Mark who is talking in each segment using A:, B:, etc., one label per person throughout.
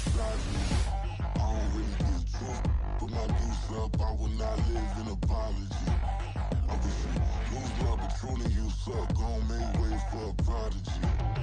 A: besides me. I don't really get drunk, put my deuce up, I will not live in apology. I wish you lose love, but truly you suck, gon' make way for a prodigy.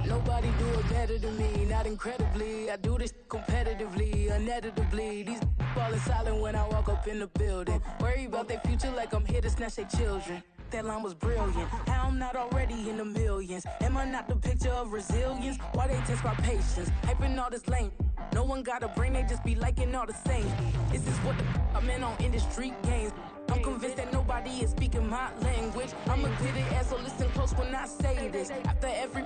B: Nobody do it better than me, not incredibly. I do this competitively, uneditably. These falling silent when I walk up in the building. Worry about their future like I'm here to snatch their children. That line was brilliant. How I'm not already in the millions? Am I not the picture of resilience? Why they test my patience? Hyping all this lame. No one got a brain, they just be liking all the same. This is what I'm in on industry games. I'm convinced that nobody is speaking my language. I'm a good ass, so listen close when I say this. After every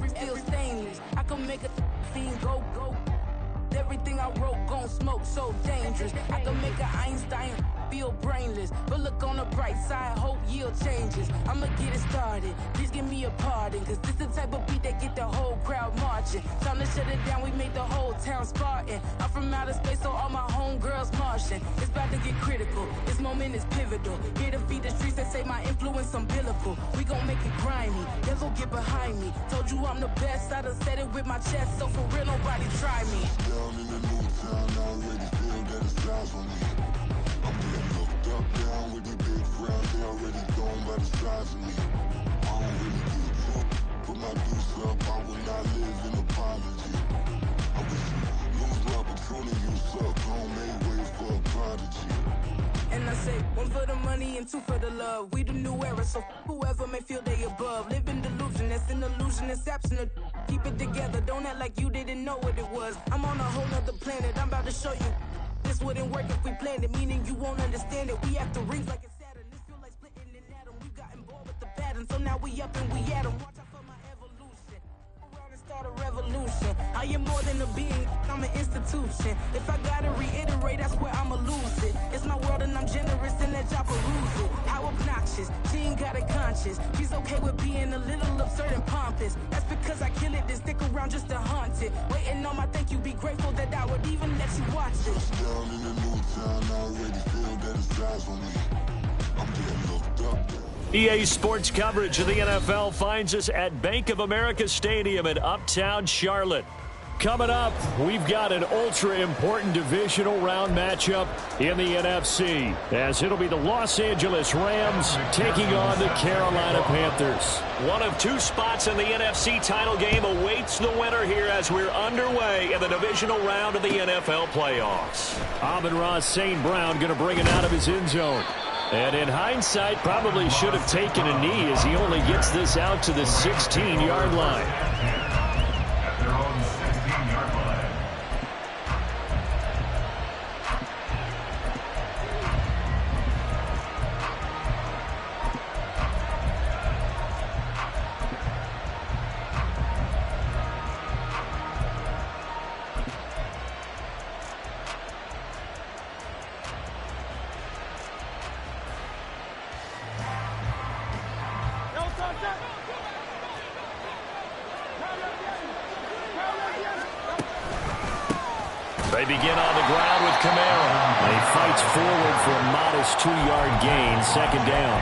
B: feel stainless. I can make a fiend go. Everything I wrote gon' smoke, so dangerous. I can make an Einstein feel brainless, but look on the bright side, hope yield changes. I'ma get it started, please give me a pardon, cause this the type of beat that get the whole crowd marching. Time to shut it down, we made the whole town Spartan. I'm from outer space, so all my homegirls Martian. It's about to get critical, this moment is pivotal. Here to feed the streets that say my influence umbilical. We gon' make it grimy, devil get behind me. Told you I'm the best, I done said it with my chest, so for real nobody try me.
A: Down in the new town, I already feel that it's eyes on me. I'm getting looked up, down with the big crowd, they already gone by the size of me. I don't really get drunk, put my deuce up, I will not live in apology. I wish you lose love, but truly you suck, gon' make way for a prodigy.
B: And I say, one for the money and two for the love. We the new era, so whoever may feel they above. Live in delusion, that's an illusion, it's absent. Keep it together, don't act like you didn't know what it was. I'm on a whole nother planet, I'm about to show you. This wouldn't work if we planned it, meaning you won't understand it. We have to rings like it's Saturn. This feel like splitting an atom. We got involved with the pattern, so now we up and we at 'em. Watch out for my evolution. Around and start a revolution. I am more than a being, I'm an institution. If I gotta reiterate, that's where I'ma lose it. It's my world and I'm generous and let y'all peruse it. How obnoxious, she ain't got a conscience. She's okay with being a little absurd and pompous. That's because I kill it, then stick around just to haunt it. Waiting on my thank you, be grateful that I would even let you watch it.
A: Down in the new town, I already feel that it's eyes on me. I'm getting looked up.
C: EA Sports coverage of the NFL finds us at Bank of America Stadium in Uptown Charlotte. Coming up, we've got an ultra-important divisional round matchup in the NFC, as it'll be the Los Angeles Rams taking on the Carolina Panthers. One of two spots in the NFC title game awaits the winner here as we're underway in the divisional round of the NFL playoffs. Amon-Ra St. Brown going to bring it out of his end zone. And in hindsight, probably should have taken a knee as he only gets this out to the 16-yard line. They begin on the ground with Kamara. He fights forward for a modest 2-yard gain, second down.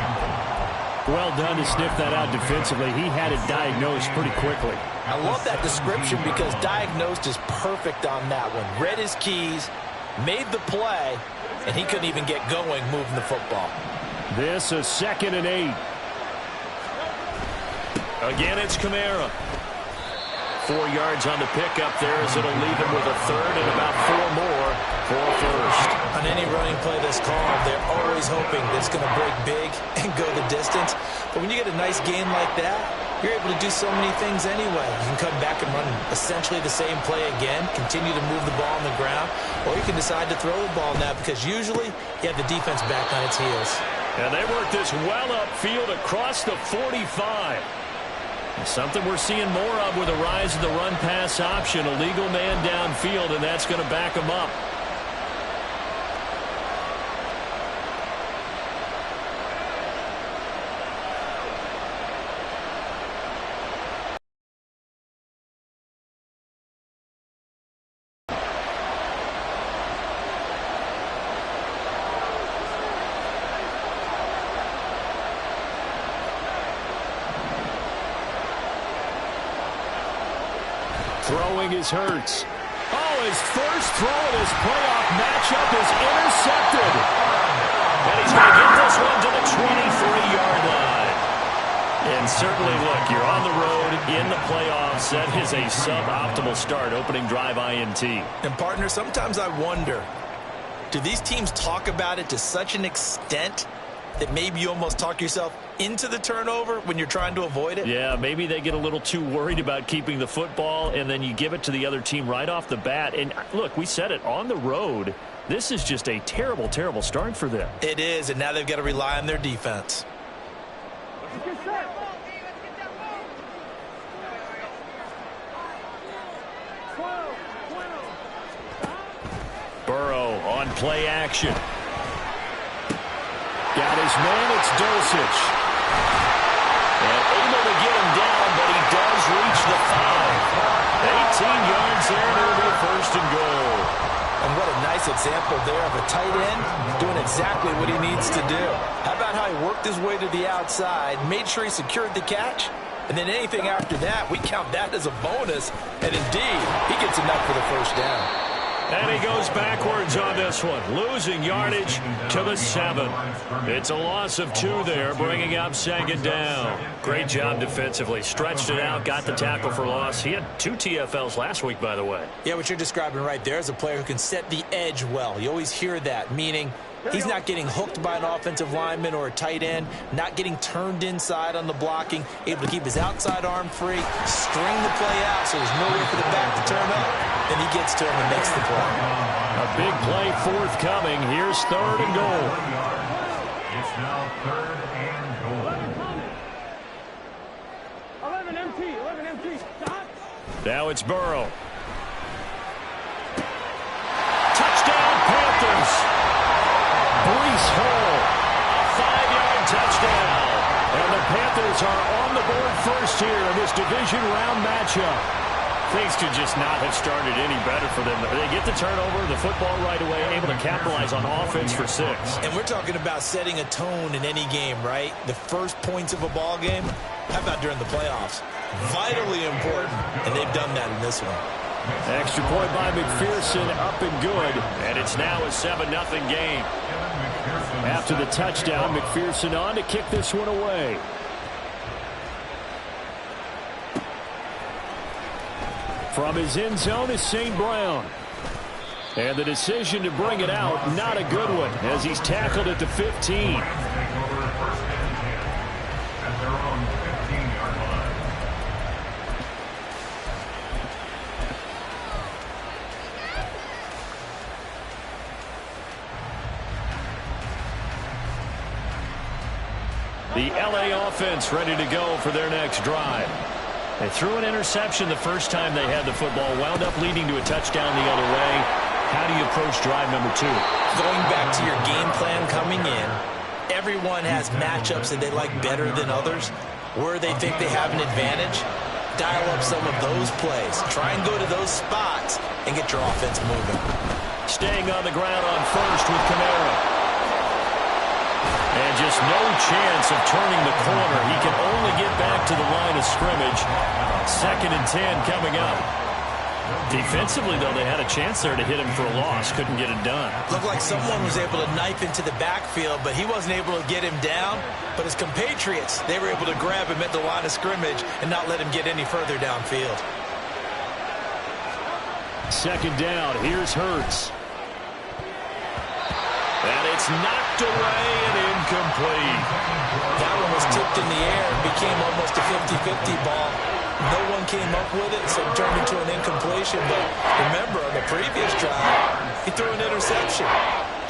C: Well done to sniff that out defensively. He had it diagnosed pretty quickly.
D: I love that description because diagnosed is perfect on that one. Read his keys, made the play, and he couldn't even get going moving the football.
C: This is 2nd and 8. Again, it's Kamara. 4 yards on the pickup there as it'll leave him with a third and about 4 more for a first.
D: On any running play that's called, they're always hoping that it's going to break big and go the distance. But when you get a nice gain like that, you're able to do so many things anyway. You can come back and run essentially the same play again, continue to move the ball on the ground, or you can decide to throw the ball now because usually you have the defense back on its heels.
C: And they work this well upfield across the 45. Something we're seeing more of with the rise of the run-pass option. A legal man downfield, and that's going to back him up. Throwing is Hurts. Oh, his first throw of this playoff matchup is intercepted. And he's going to get this one to the 23-yard line. And certainly, look, you're on the road in the playoffs. That is a suboptimal start, opening drive INT.
D: And, partner, sometimes I wonder, do these teams talk about it to such an extent that maybe you almost talk yourself into the turnover when you're trying to avoid it?
C: Yeah, maybe they get a little too worried about keeping the football, and then you give it to the other team right off the bat. And, look, we said it, on the road, this is just a terrible, terrible start for them.
D: It is, and now they've got to rely on their defense.
C: Burrow on play action. Got his man, it's Dulcich. And able to get him down, but he does reach the 5. 18 yards there, and it'll be first and goal.
D: And what a nice example there of a tight end doing exactly what he needs to do. How about how he worked his way to the outside, made sure he secured the catch, and then anything after that, we count that as a bonus. And indeed, he gets enough for the first down.
C: And he goes backwards on this one, losing yardage to the 7. It's a loss of 2 there, bringing up second down. Great job defensively. Stretched it out, got the tackle for loss. He had 2 TFLs last week, by the way.
D: Yeah, what you're describing right there is a player who can set the edge well. You always hear that, meaning he's not getting hooked by an offensive lineman or a tight end, not getting turned inside on the blocking, able to keep his outside arm free, string the play out so there's no way for the back to turn up, then he gets to him and makes the play.
C: A big play forthcoming. Here's third and goal.
E: It's now third and goal. 11 empty. Stop.
C: Now it's Burrow. Touchdown, Panthers. Breece Hall, a 5-yard touchdown. And the Panthers are on the board first here in this division round matchup. Things could just not have started any better for them. They get the turnover, the football right away, able to capitalize on offense for 6.
D: And we're talking about setting a tone in any game, right? The first points of a ball game, how about during the playoffs? Vitally important, and they've done that in this one.
C: Extra point by McPherson, up and good. And it's now a 7-0 game. After the touchdown, McPherson on to kick this one away. From his end zone is St. Brown. And the decision to bring it out, not a good one, as he's tackled at the 15. The LA offense ready to go for their next drive. They threw an interception the first time they had the football, wound up leading to a touchdown the other way. How do you approach drive number 2?
D: Going back to your game plan coming in, everyone has matchups that they like better than others. Where they think they have an advantage, dial up some of those plays. Try and go to those spots and get your offense moving.
C: Staying on the ground on first with Kamara. And just no chance of turning the corner. He can only get back to the line of scrimmage. 2nd and 10 coming up. Defensively, though, they had a chance there to hit him for a loss. Couldn't get it done.
D: Looked like someone was able to knife into the backfield, but he wasn't able to get him down. But his compatriots, they were able to grab him at the line of scrimmage and not let him get any further downfield.
C: 2nd down. Here's Hurts. And it's knocked away and incomplete.
D: That one was tipped in the air and became almost a 50-50 ball. No one came up with it, so it turned into an incompletion. But remember, on the previous drive, he threw an interception.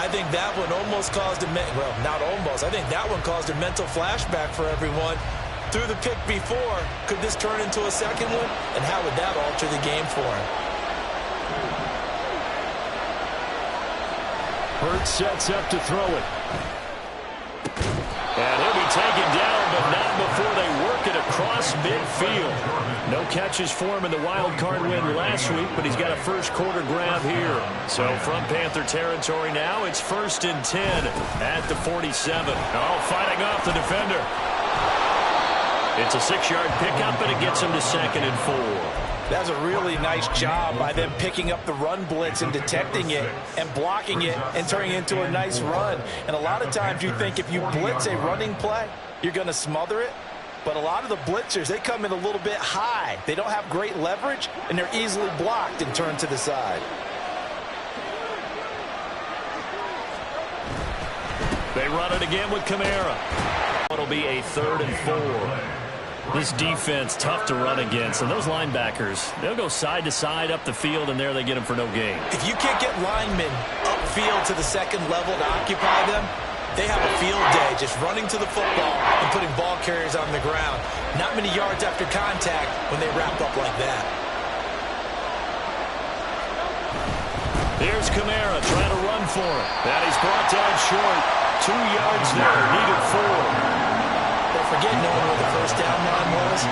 D: I think that one almost caused a well, not almost. I think that one caused a mental flashback for everyone. Threw the pick before. Could this turn into a second one? And how would that alter the game for him?
C: Hurts sets up to throw it. And he'll be taken down, but not before they work it across midfield. No catches for him in the wild card win last week, but he's got a first quarter grab here. So from Panther territory now, it's 1st and 10 at the 47. Oh, fighting off the defender. It's a 6-yard pickup, and it gets him to 2nd and 4.
D: That's a really nice job by them picking up the run blitz and detecting it and blocking it and turning it into a nice run. And a lot of times you think if you blitz a running play, you're going to smother it. But a lot of the blitzers, they come in a little bit high. They don't have great leverage, and they're easily blocked and turned to the side.
C: They run it again with Kamara. It'll be a 3rd and 4. This defense, tough to run against. And those linebackers, they'll go side to side up the field, and there they get them for no gain.
D: If you can't get linemen upfield to the second level to occupy them, they have a field day just running to the football and putting ball carriers on the ground. Not many yards after contact when they wrap up like that.
C: Here's Kamara trying to run for it. And he's brought down short. 2 yards there, needed 4.
D: Don't forget knowing where the first down line was.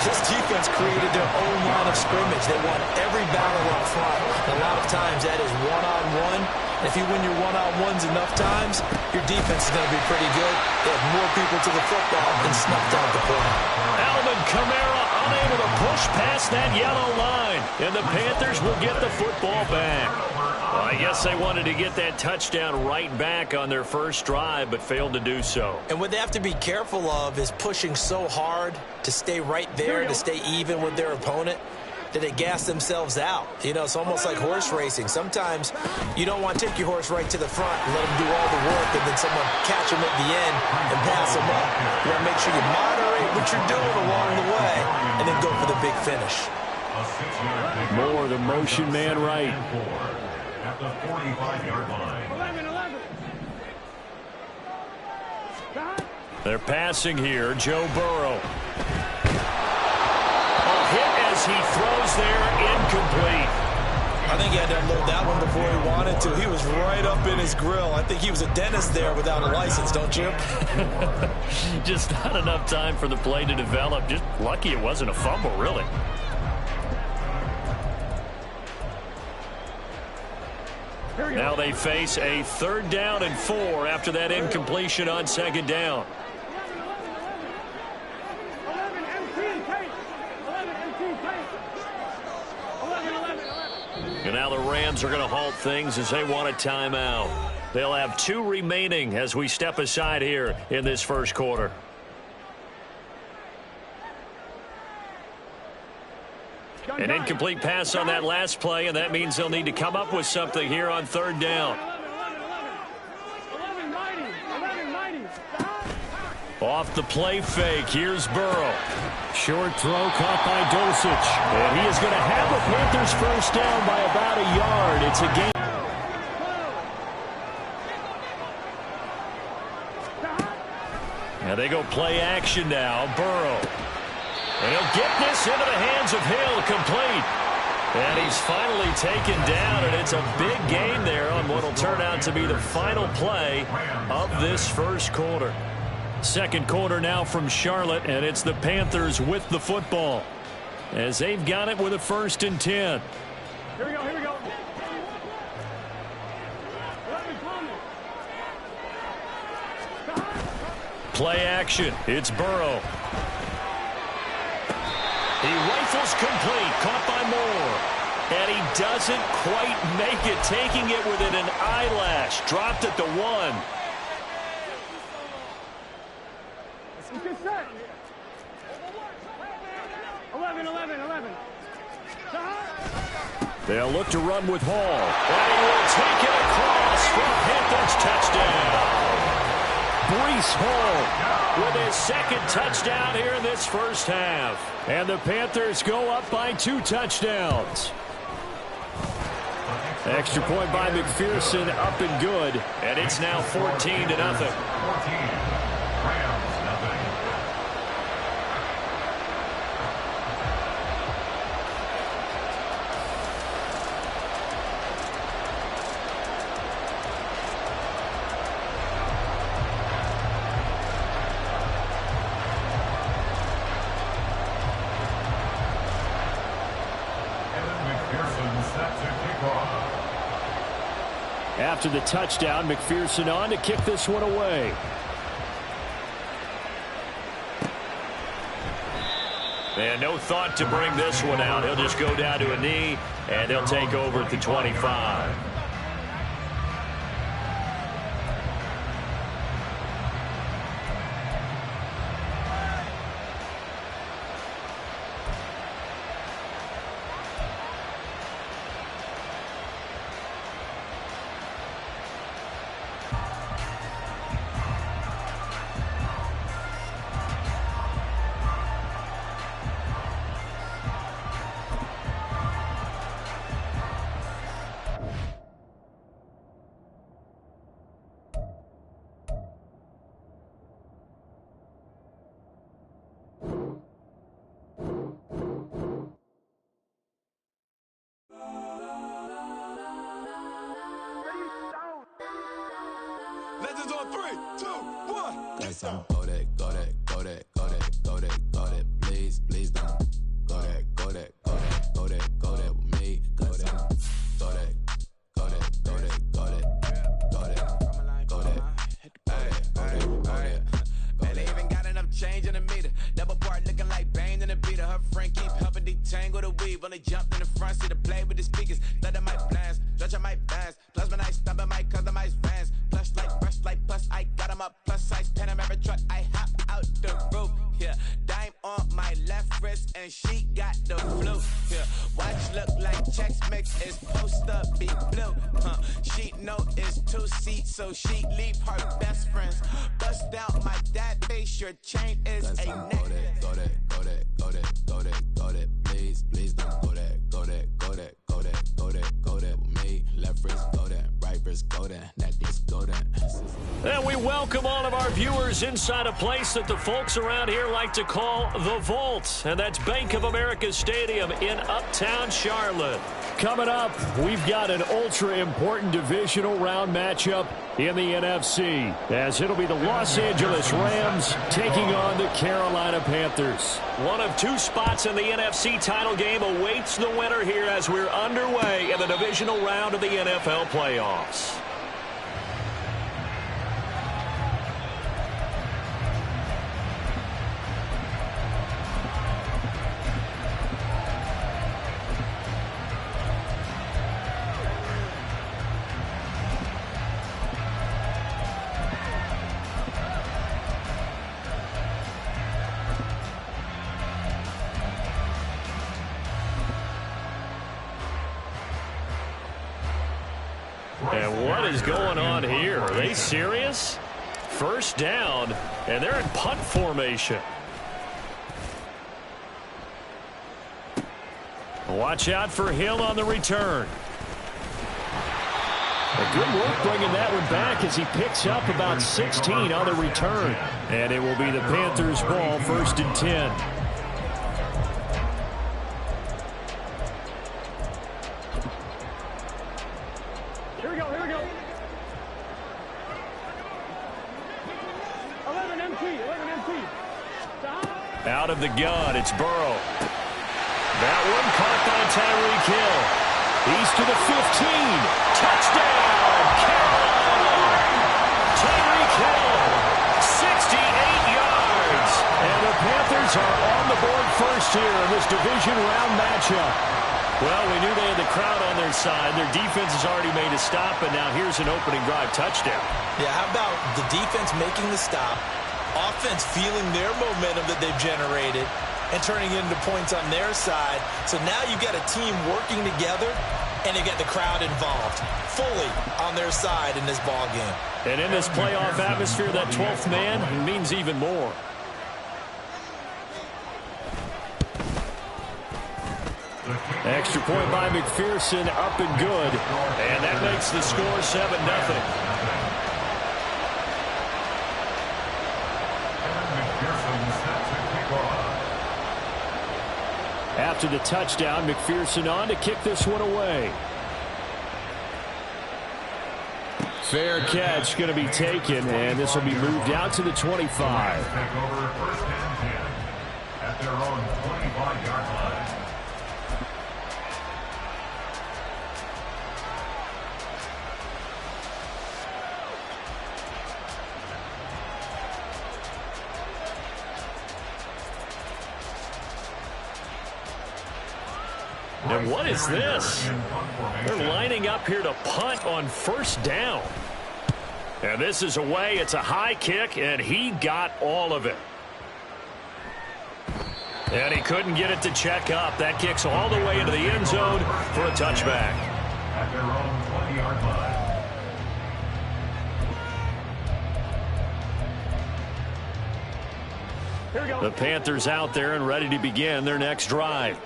D: This defense created their own line of scrimmage. They won every battle up front. And a lot of times that is one-on-one. And if you win your one-on-ones enough times, your defense is going to be pretty good. They have more people to the football and snuffed out the play.
C: Alvin Kamara unable to push past that yellow line. And the Panthers will get the football back. Well, I guess they wanted to get that touchdown right back on their first drive, but failed to do so.
D: And what they have to be careful of is pushing so hard to stay right there, to stay even with their opponent, that they gas themselves out. You know, it's almost like horse racing. Sometimes you don't want to take your horse right to the front and let them do all the work, and then someone catch them at the end and pass them up. You want to make sure you moderate what you're doing along the way and then go for the big finish.
C: More the motion man right.
E: At the 45-yard line.
F: 11.
C: They're passing here. Joe Burrow. A hit as he throws there, incomplete.
D: I think he had to unload that one before he wanted to. He was right up in his grill. I think he was a dentist there without a license, don't you?
C: Just not enough time for the play to develop. Just lucky it wasn't a fumble, really. Now they face a 3rd down and 4 after that incompletion on 2nd down. And now the Rams are going to halt things as they want a timeout. They'll have 2 remaining as we step aside here in this first quarter. An incomplete pass on that last play, and that means they'll need to come up with something here on 3rd down. Off the play fake, here's Burrow. Short throw caught by Dosich. And he is going to have the Panthers first down by about a yard. It's a game. Now they go play action now. Burrow. And he'll get this into the hands of Hill, complete. And he's finally taken down, and it's a big gain there on what will turn out to be the final play of this first quarter. Second quarter now from Charlotte, and it's the Panthers with the football as they've got it with a 1st and 10.
F: Here we go.
C: Play action. It's Burrow. He rifles complete, caught by Moore. And he doesn't quite make it, taking it within an eyelash. Dropped at the 1.
F: Good set. 11.
C: They'll look to run with Hall. And he will take it across for a Panthers touchdown. Breece Hall with his 2nd touchdown here in this first half. And the Panthers go up by 2 touchdowns. Extra point by McPherson, up and good. And it's now 14-0.
E: 14. Rams, nothing.
C: After the touchdown, McPherson on to kick this one away. And no thought to bring this one out. He'll just go down to a knee, and they'll take over at the 25.
G: Legends on 3, 2, 1.
H: Got some go that, go that, go that, go that, go that, go that. Please, please don't go that, go that, go that, go that, go that with me. Go that, go that, go that, go that, go that, go that, go that, go that.
G: Man, they even got enough change in the meter. Double part looking like Bane in the beater. Her friend keep helping detangle the weave. When they jumped in the front seat to play with the speakers. Let my plans, stretch on my bands. Plus when I stumble, I might customize fans. Plush like brush like plus I got them up plus size Panamera truck. I hop out the roof. Yeah, dime on my left wrist and she got the flu. Yeah, watch look like Chex Mix is supposed to be blue. She know it's 2 seats, so she leave her best friends. Bust down my dad face. Your chain is a neck.
H: Go that, go that, go that, go that, go that. Please, please don't go that, go that, go that, go that, go that, go that with me. Left wrist go that, right wrist go that, necklace go that.
C: And we welcome all of our viewers inside a place that the folks around here like to call the Vault. And that's Bank of America Stadium in Uptown Charlotte. Coming up, we've got an ultra-important divisional round matchup in the NFC, as it'll be the Los Angeles Rams taking on the Carolina Panthers. One of 2 spots in the NFC title game awaits the winner here as we're underway in the divisional round of the NFL playoffs. And what is going on here? Are they serious? First down, and they're in punt formation. Watch out for Hill on the return. Good work bringing that one back as he picks up about 16 on the return. And it will be the Panthers' ball, 1st and 10.
F: Here we go, here we go. 11 MT. Stop.
C: Out of the gun, it's Burrow. That one caught by Tyreek Hill. He's to the 15. Touchdown, Carolina. Tyreek Hill, 68 yards. And the Panthers are on the board first here in this division round matchup. Well, we knew they had the crowd on their side. Their defense has already made a stop, and now here's an opening drive touchdown.
D: Yeah, how about the defense making the stop, offense feeling their momentum that they've generated, and turning it into points on their side. So now you've got a team working together, and you get the crowd involved fully on their side in this ball game.
C: And in this playoff atmosphere, that 12th man means even more. Extra point by McPherson, up and good. And that makes the score 7-0. After the touchdown, McPherson on to kick this one away. Fair catch going to be taken, and this will be moved out to the 25.
E: Take over 1st and 10 at their own 25-yard line.
C: And what is this? They're lining up here to punt on first down. And this is away. It's a high kick, and he got all of it. And he couldn't get it to check up. That kicks all the way into the end zone for a touchback.
E: At their own 20-yard line.
C: The Panthers out there and ready to begin their next drive.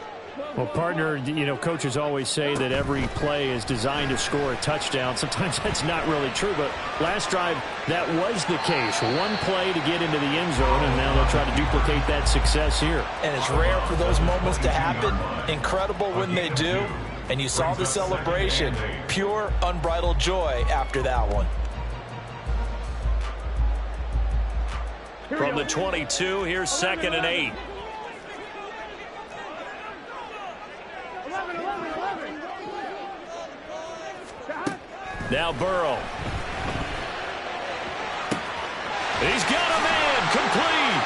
I: Well, partner, you know, coaches always say that every play is designed to score a touchdown. Sometimes that's not really true, but last drive, that was the case. One play to get into the end zone, and now they'll try to duplicate that success here.
D: And it's rare for those moments to happen. Incredible when they do. And you saw the celebration. Pure, unbridled joy after that one.
C: From the 22, here's 2nd and 8. Now Burrow. He's got a man complete.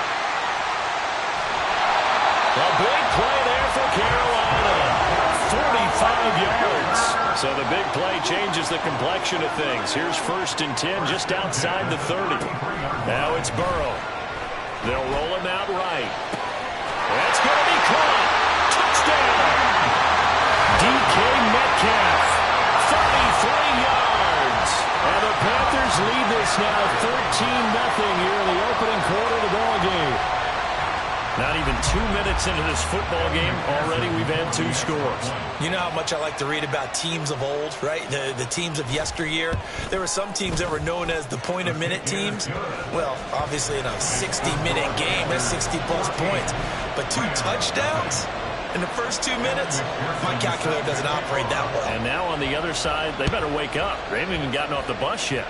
C: A big play there for Carolina. 45 yards. So the big play changes the complexion of things. Here's 1st and 10 just outside the 30. Now it's Burrow. They'll roll him out right. That's going to be caught. Touchdown. DK Metcalf. 33 yards. And the Panthers lead this now 13-0 here in the opening quarter of the ball game. Not even 2 minutes into this football game, already we've had 2 scores.
D: You know how much I like to read about teams of old, right? The teams of yesteryear. There were some teams that were known as the point-a-minute teams. Well, obviously in a 60-minute game, that's 60-plus points. But 2 touchdowns in the first 2 minutes? My calculator doesn't operate that well.
C: And now on the other side, they better wake up. They haven't even gotten off the bus yet.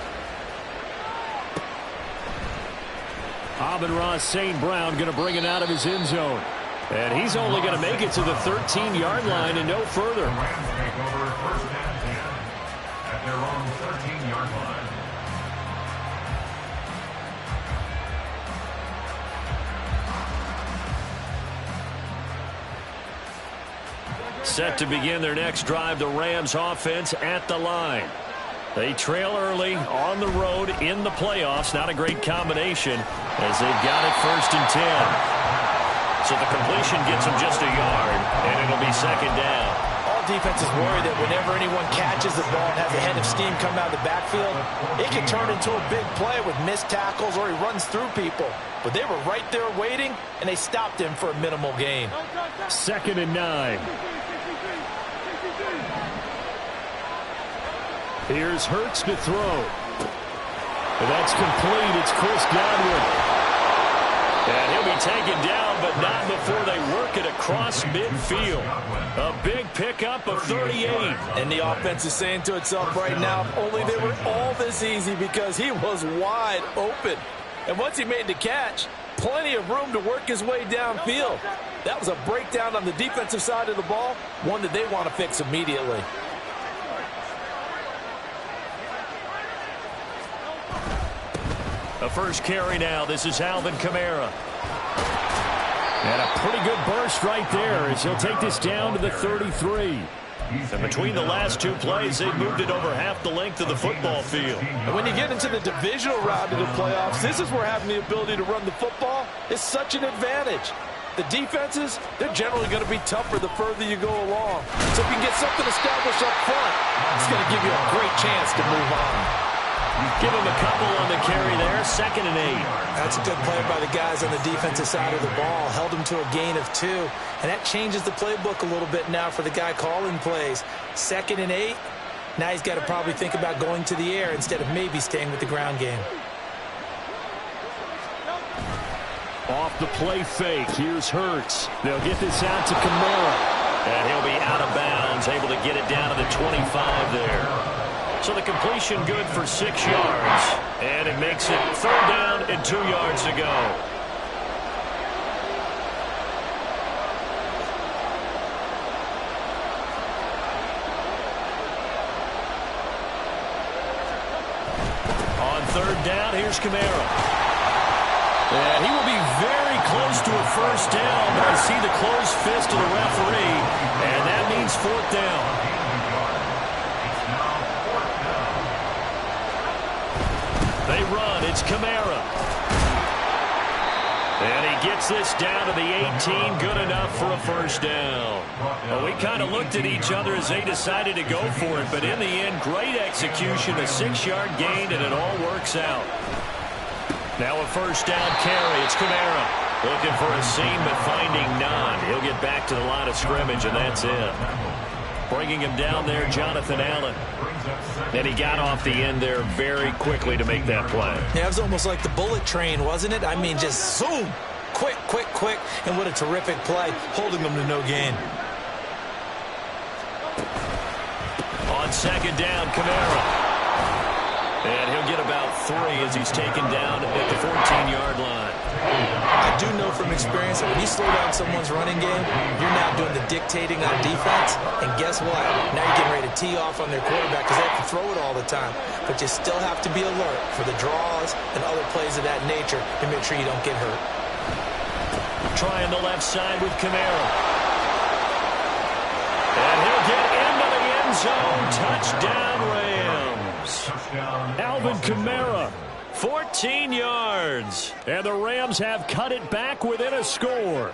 I: Amon-Ra St. Brown going to bring it out of his end zone. And he's only going to make it to the 13-yard line and no further.
E: Rams take over 1st and 10 at their own 13-yard line.
C: Set to begin their next drive, the Rams offense at the line. They trail early on the road in the playoffs. Not a great combination as they've got it 1st and 10. So the completion gets them just a yard, and it'll be 2nd down.
D: All defenses worry that whenever anyone catches the ball and has a head of steam come out of the backfield, it can turn into a big play with missed tackles or he runs through people. But they were right there waiting, and they stopped him for a minimal gain.
I: 2nd and 9. Here's Hurts to throw. That's complete. It's Chris Godwin.
C: And he'll be taken down, but not before they work it across midfield. A big pickup of 38.
D: And the offense is saying to itself right now, if only they were all this easy, because he was wide open. And once he made the catch, plenty of room to work his way downfield. That was a breakdown on the defensive side of the ball, one that they want to fix immediately.
C: The first carry now. This is Alvin Kamara. And a pretty good burst right there as he'll take this down to the 33. And between the last 2 plays, they've moved it over half the length of the football field.
D: And when you get into the divisional round of the playoffs, this is where having the ability to run the football is such an advantage. The defenses, they're generally going to be tougher the further you go along. So if you can get something established up front, it's going to give you a great chance to move on.
C: Give him a couple on the carry there. 2nd and 8.
D: That's a good play by the guys on the defensive side of the ball. Held him to a gain of 2. And that changes the playbook a little bit now for the guy calling plays. 2nd and 8. Now he's got to probably think about going to the air instead of maybe staying with the ground game.
I: Off the play fake. Here's Hurts. They'll get this out to Kamara.
C: And he'll be out of bounds, able to get it down to the 25 there. So the completion good for 6 yards. And it makes it 3rd down and 2 yards to go. On 3rd down, here's Kamara. And he will be very close to a 1st down, but I see the closed fist of the referee, and that means 4th down. They run. It's Kamara. And he gets this down to the 18. Good enough for a first down. Well, we kind of looked at each other as they decided to go for it. But in the end, great execution, a 6-yard gain, and it all works out. Now a first down carry. It's Kamara. Looking for a seam, but finding none. He'll get back to the line of scrimmage, and that's it. Bringing him down there, Jonathan Allen. And he got off the end there very quickly to make that play.
D: Yeah, it was almost like the bullet train, wasn't it? I mean, just zoom. Quick, quick, quick. And what a terrific play, holding them to no gain.
C: On second down, Kamara. And he'll get about 3 as he's taken down at the 14-yard line.
D: I do know from experience that when you slow down someone's running game, you're now doing the dictating on defense. And guess what? Now you're getting ready to tee off on their quarterback because they have to throw it all the time. But you still have to be alert for the draws and other plays of that nature to make sure you don't get hurt.
C: Trying the left side with Kamara. And he'll get into the end zone. Touchdown, Rams. Alvin Kamara, 14 yards. And the Rams have cut it back within a score.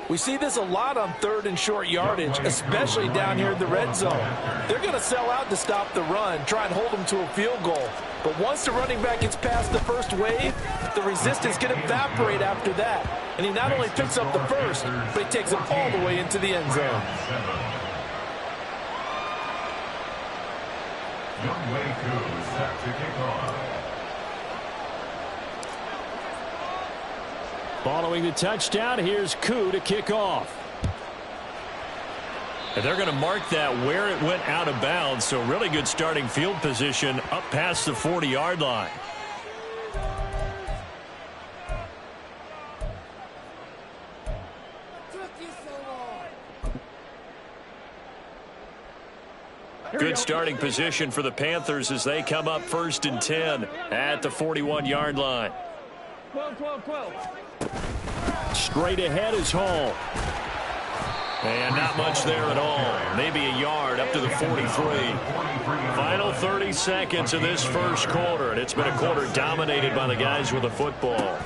J: We see this a lot on 3rd and short yardage, especially down here in the red zone. They're going to sell out to stop the run, try and hold them to a field goal. But once the running back gets past the first wave, the resistance can evaporate after that. And he not only picks up the first, but he takes it all the way into the end zone.
C: Following the touchdown, here's Koo to kick off. And they're going to mark that where it went out of bounds, so really good starting field position up past the 40-yard line. Good starting position for the Panthers as they come up 1st and 10 at the 41-yard line.
F: 12.
C: Straight ahead is Hall. And not much there at all. Maybe a yard up to the 43. Final 30 seconds of this first quarter, and it's been a quarter dominated by the guys with the football.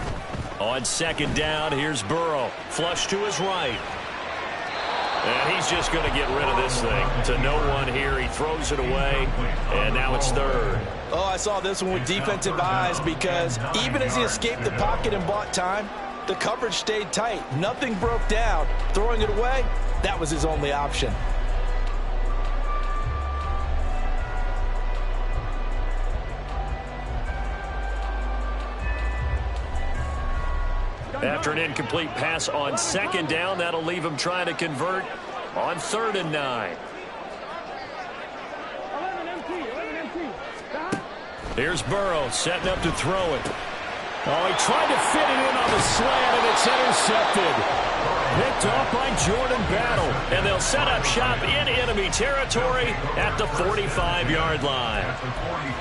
C: On second down, here's Burrow. Flush to his right. And he's just going to get rid of this thing. To no one here. He throws it away, and now it's 3rd.
J: Oh, I saw this one with defensive eyes because even as he escaped the pocket and bought time, the coverage stayed tight. Nothing broke down. Throwing it away, that was his only option.
C: After an incomplete pass on second down, that'll leave him trying to convert on 3rd and 9.
F: 11 empty.
C: Here's Burrow setting up to throw it. Oh, he tried to fit it in on the slant, and it's intercepted. Picked off by Jordan Battle. And they'll set up shop in enemy territory at the 45-yard line.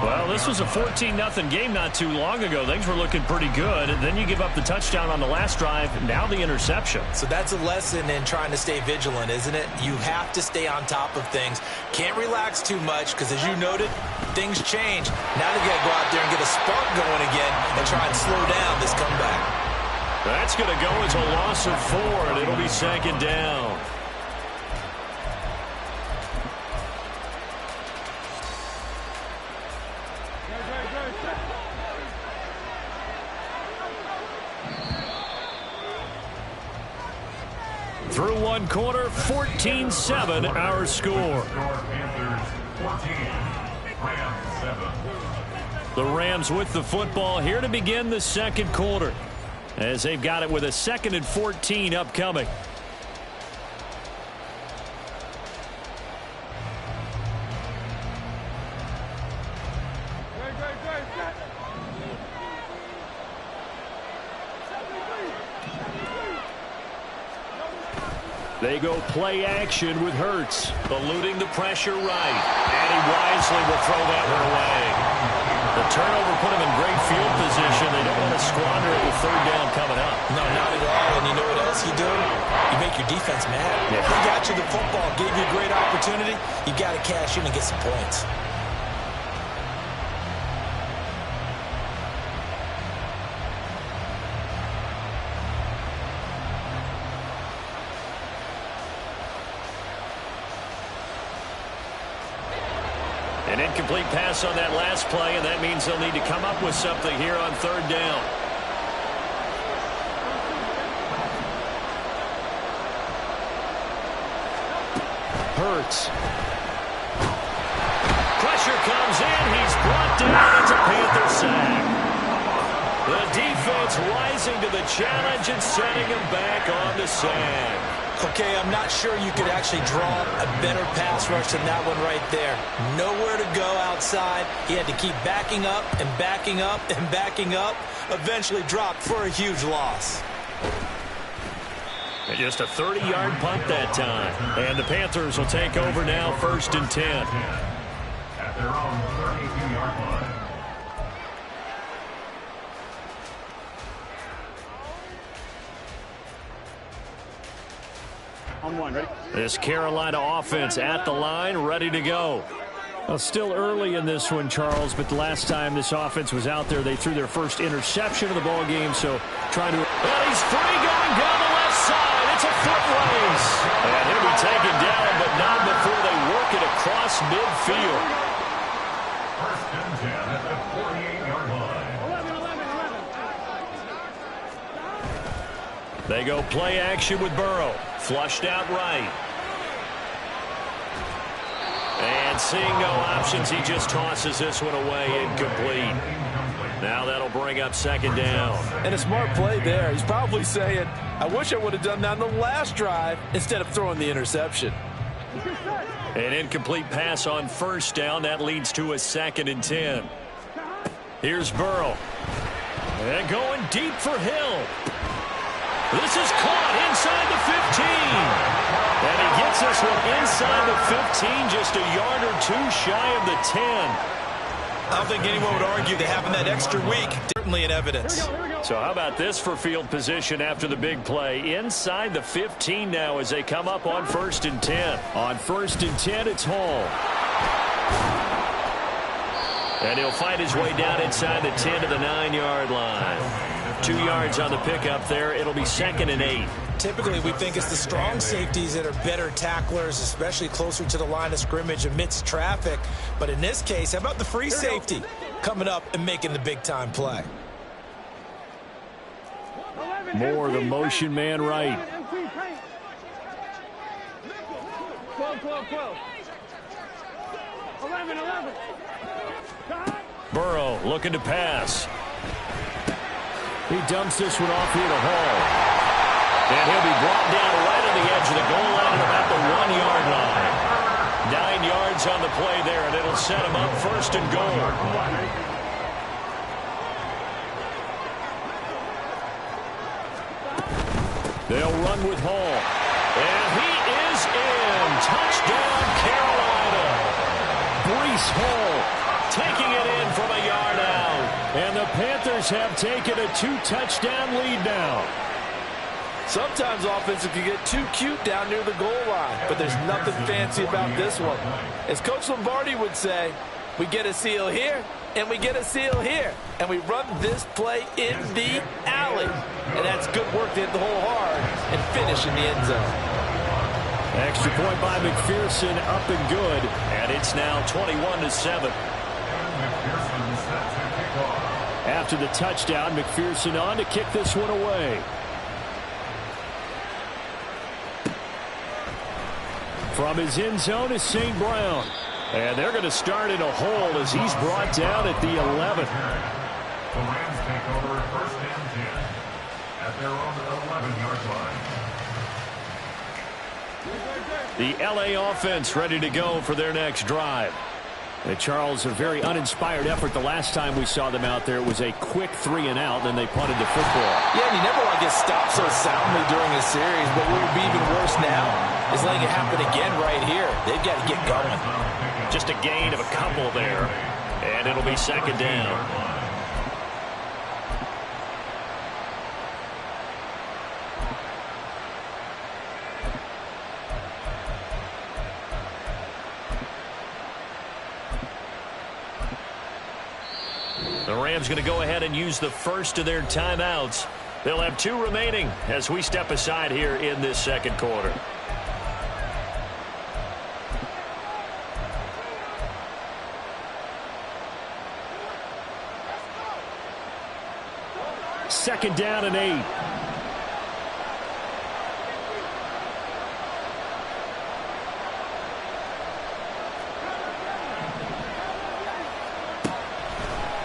C: Well, this was a 14-0 game not too long ago. Things were looking pretty good. And then you give up the touchdown on the last drive. Now the interception.
D: So that's a lesson in trying to stay vigilant, isn't it? You have to stay on top of things. Can't relax too much because, as you noted, things change. Now they got to go out there and get a spark going again and try and slow down this comeback.
C: That's going to go as a loss of 4, and it'll be second down. Through one quarter, 14-7 our score. The Rams with the football here to begin the second quarter, as they've got it with a 2nd and 14 upcoming. They go play action with Hurts, eluding the pressure right. And he wisely will throw that one away. The turnover put him in great field position. They don't want to squander it with 3rd down coming up.
D: No, not at all. And you know what else you do? You make make your defense mad.
C: Yeah.
D: They got you the football, gave you a great opportunity. You got to cash in and get some points.
C: An incomplete pass on that last play, and that means they'll need to come up with something here on third down. Hurts. Pressure comes in. He's brought down. It's a Panther sack. The defense rising to the challenge and setting him back on the sack.
D: Okay, I'm not sure you could actually draw a better pass rush than that one right there. Nowhere to go outside. He had to keep backing up and backing up and backing up. Eventually dropped for a huge loss.
C: And just a 30-yard punt that time. And the Panthers will take over now, 1st and 10.
E: At their own 32-yard line.
F: On one, ready?
C: This Carolina offense at the line, ready to go.
I: Well, still early in this one, Charles, but the last time this offense was out there, they threw their first interception of the ball game, so trying to...
C: Well, he's free going down the left side. It's a foot race. And he'll be taken down, but not before they work it across midfield.
E: 1st and 10 at the 48-yard line.
F: 11.
C: They go play action with Burrow. Flushed out right. And seeing no options, he just tosses this one away, incomplete. Now that'll bring up 2nd down.
J: And a smart play there. He's probably saying, I wish I would have done that on the last drive instead of throwing the interception.
C: An incomplete pass on 1st down. That leads to a 2nd and 10. Here's Burrow. And going deep for Hill. This is caught inside the 15. And he gets this one inside the 15, just a yard or two shy of the 10.
D: I don't think anyone would argue that having that extra week, certainly in evidence.
C: So how about this for field position after the big play? Inside the 15 now as they come up on 1st and 10.
I: On 1st and 10, it's Hall.
C: And he'll find his way down inside the 10 to the 9-yard line. 2 yards on the pickup there. It'll be 2nd and 8.
D: Typically, we think it's the strong safeties that are better tacklers, especially closer to the line of scrimmage amidst traffic. But in this case, how about the free safety coming up and making the big-time play?
I: Moore, the motion man right.
F: 12. 11.
C: Burrow looking to pass.
I: He dumps this one off here to Hall.
C: And he'll be brought down right on the edge of the goal line at about the 1-yard line. 9 yards on the play there, and it'll set him up 1st and goal.
I: They'll run with Hall.
C: And he is in. Touchdown, Carolina.
I: Breece Hall
C: Taking it in from a yard out.
I: And the Panthers have taken a 2-touchdown lead now.
J: Sometimes offenses can get too cute down near the goal line, but there's nothing fancy about this one. As Coach Lombardi would say, we get a seal here, and we get a seal here, and we run this play in the alley. And that's good work to hit the hole hard and finish in the end zone.
I: Extra point by McPherson, up and good.
C: And it's now 21-7.
I: After the touchdown, McPherson on to kick this one away. From his end zone is St. Brown.
C: And they're going to start in a hole as he's brought down at the 11.
E: The Rams take over 1st and 10 at their own 11-yard line.
C: The L.A. offense ready to go for their next drive.
I: Charles, a very uninspired effort. The last time we saw them out there, it was a quick 3-and-out, then they punted the football.
J: Yeah, and you never want to get stopped so soundly during a series, but what would be even worse now is letting it happen again right here. They've got to get going.
C: Just a gain of a couple there, and it'll be 2nd down. The Rams going to go ahead and use the first of their timeouts. They'll have 2 remaining as we step aside here in this second quarter. Second down and 8.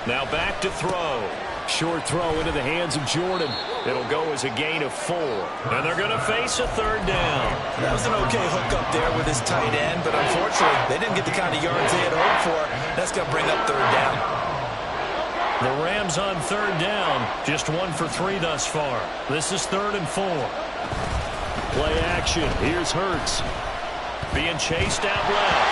C: Now back to throw. Short throw into the hands of Jordan. It'll go as a gain of 4. And they're going to face a third down.
D: That was an okay hook up there with his tight end, but unfortunately, they didn't get the kind of yards they had hoped for. That's going to bring up third down.
C: The Rams on third down. Just 1 for 3 thus far. This is 3rd and 4. Play action. Here's Hurts. Being chased out left.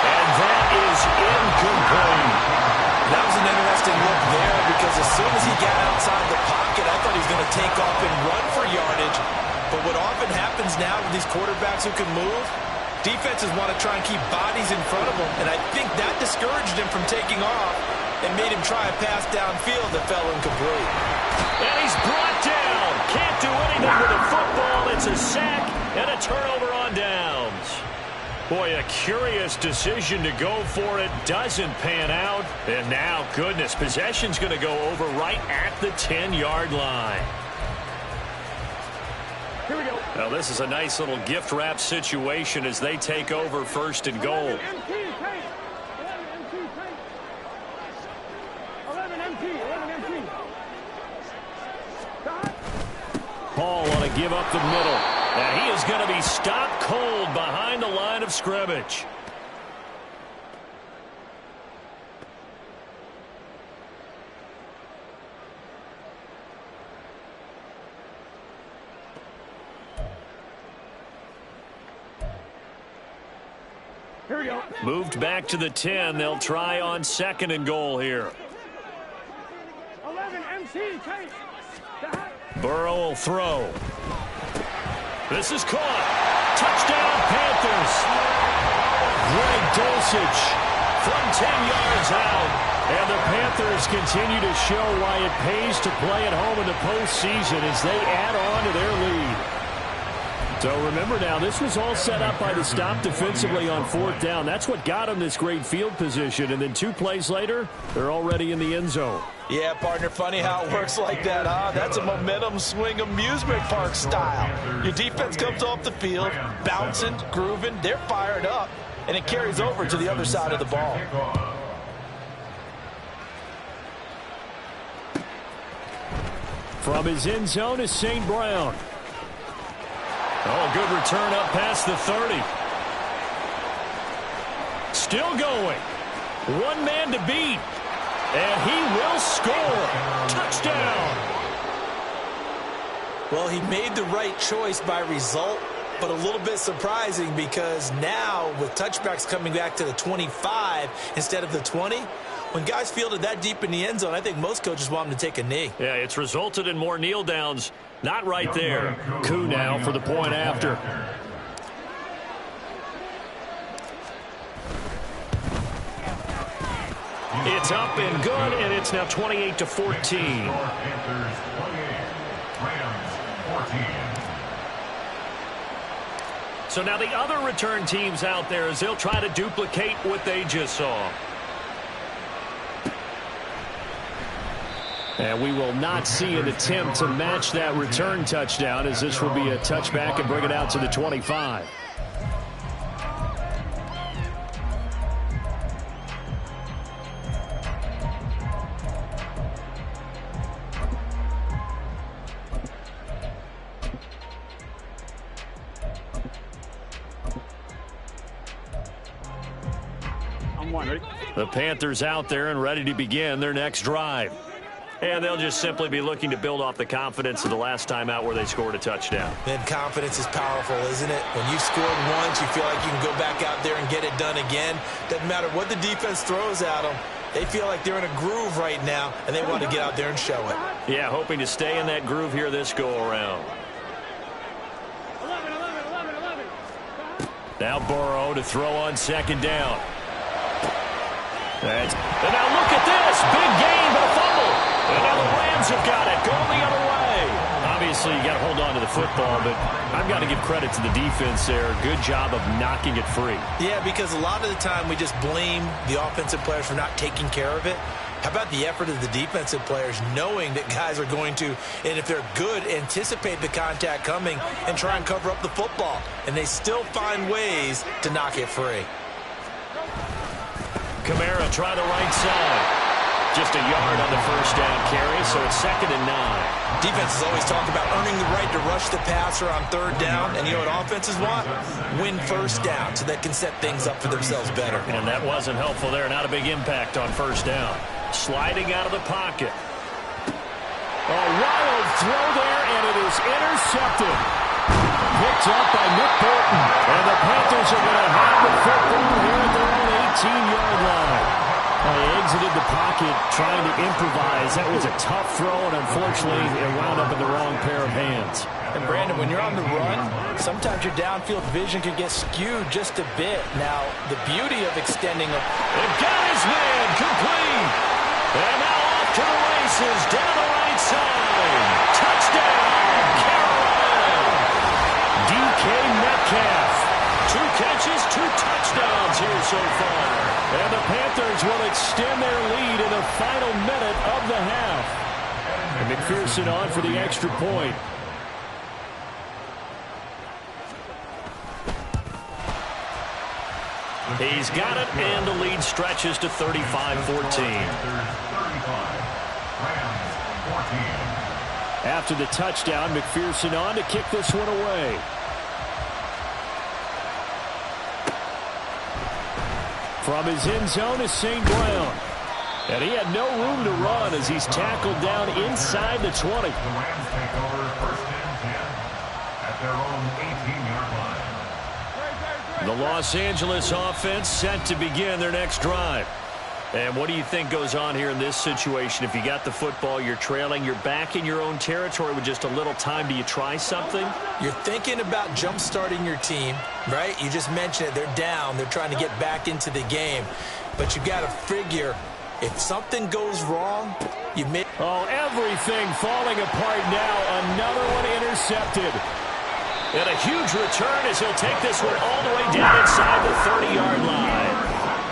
C: And that is incomplete.
D: That was an interesting look there because as soon as he got outside the pocket, I thought he was going to take off and run for yardage. But what often happens now with these quarterbacks who can move, defenses want to try and keep bodies in front of them, and I think that discouraged him from taking off and made him try a pass downfield that fell incomplete.
C: And he's brought down. Can't do anything with a football. It's a sack and a turnover on downs. Boy, a curious decision to go for it. Doesn't pan out. And now, goodness, possession's going to go over right at the 10-yard line.
F: Here we go.
C: Now, this is a nice little gift wrap situation as they take over 1st and goal.
F: 11 MT.
C: Paul on a give up the middle. And he is going to be stopped cold behind the line of scrimmage.
F: Here we go.
C: Moved back to the 10. They'll try on 2nd and goal here.
F: 11 MC.
C: Burrow will throw. This is caught. Touchdown, Panthers. Greg Dulcich from 10 yards out. And the Panthers continue to show why it pays to play at home in the postseason as they add on to their lead. So remember now, this was all set up by the stop defensively on 4th down. That's what got them this great field position. And then 2 plays later, they're already in the end zone.
D: Yeah, partner, funny how it works like that, huh? That's a momentum swing amusement park style. Your defense comes off the field, bouncing, grooving, they're fired up, and it carries over to the other side of the ball.
C: From his end zone is St. Brown. Oh, good return up past the 30. Still going. 1 man to beat. And he will score. Touchdown.
D: Well, he made the right choice by result, but a little bit surprising because now with touchbacks coming back to the 25 instead of the 20, when guys fielded that deep in the end zone, I think most coaches want them to take a knee.
C: Yeah, it's resulted in more kneel downs. Not right there. Koo now for the point after. It's up and good, and it's now 28-14. So now the other return teams out there as they'll try to duplicate what they just saw. And we will not see an attempt to match that return touchdown as this will be a touchback and bring it out to the 25. The Panthers out there and ready to begin their next drive. And they'll just simply be looking to build off the confidence of the last time out where they scored a touchdown.
D: And confidence is powerful, isn't it? When you've scored once, you feel like you can go back out there and get it done again. Doesn't matter what the defense throws at them. They feel like they're in a groove right now, and they want to get out there and show it.
C: Yeah, hoping to stay in that groove here this go-around.
F: 11.
C: Now Burrow to throw on 2nd down. And now look at this. Big gain, but a fumble. And now the Rams have got it. Going the other way. Obviously, you got to hold on to the football, but I've got to give credit to the defense there. Good job of knocking it free.
D: Yeah, because a lot of the time we just blame the offensive players for not taking care of it. How about the effort of the defensive players knowing that guys are going to, and if they're good, anticipate the contact coming and try and cover up the football. And they still find ways to knock it free.
C: Kamara try the right side. Just a yard on the first down carry, so it's 2nd and 9.
D: Defenses always talk about earning the right to rush the passer on 3rd down, and you know what offenses want? Win first down so they can set things up for themselves better.
C: And that wasn't helpful there. Not a big impact on 1st down. Sliding out of the pocket. A wild throw there, and it is intercepted. Picked up by Nick Bolton. And the Panthers are going to have the football here at their own 18-yard line. Well, he exited the pocket trying to improvise. That was a tough throw, and unfortunately, it wound up in the wrong pair of hands.
J: And, Brandon, when you're on the run, sometimes your downfield vision can get skewed just a bit. Now, the beauty of extending a...
C: They've got his man complete. And now off to the races down the right side. Touchdown, Carolina. DK Metcalf. 2 catches, 2 touchdowns here so far. And the Panthers will extend their lead in the final minute of the half. And McPherson on for the extra point. He's got it, and the lead stretches to 35-14. After the touchdown, McPherson on to kick this one away. From his end zone is St. Brown. And he had no room to run as he's tackled down inside the 20.
E: The Rams take over 1st and 10 at their own 18-yard line.
C: The Los Angeles offense set to begin their next drive. And what do you think goes on here in this situation? If you got the football, you're trailing, you're back in your own territory with just a little time. Do you try something?
D: You're thinking about jump-starting your team, right? You just mentioned it. They're down. They're trying to get back into the game. But you got to figure, if something goes wrong, you may...
C: Oh, everything falling apart now. Another one intercepted. And a huge return as he'll take this one all the way down inside the 30-yard line.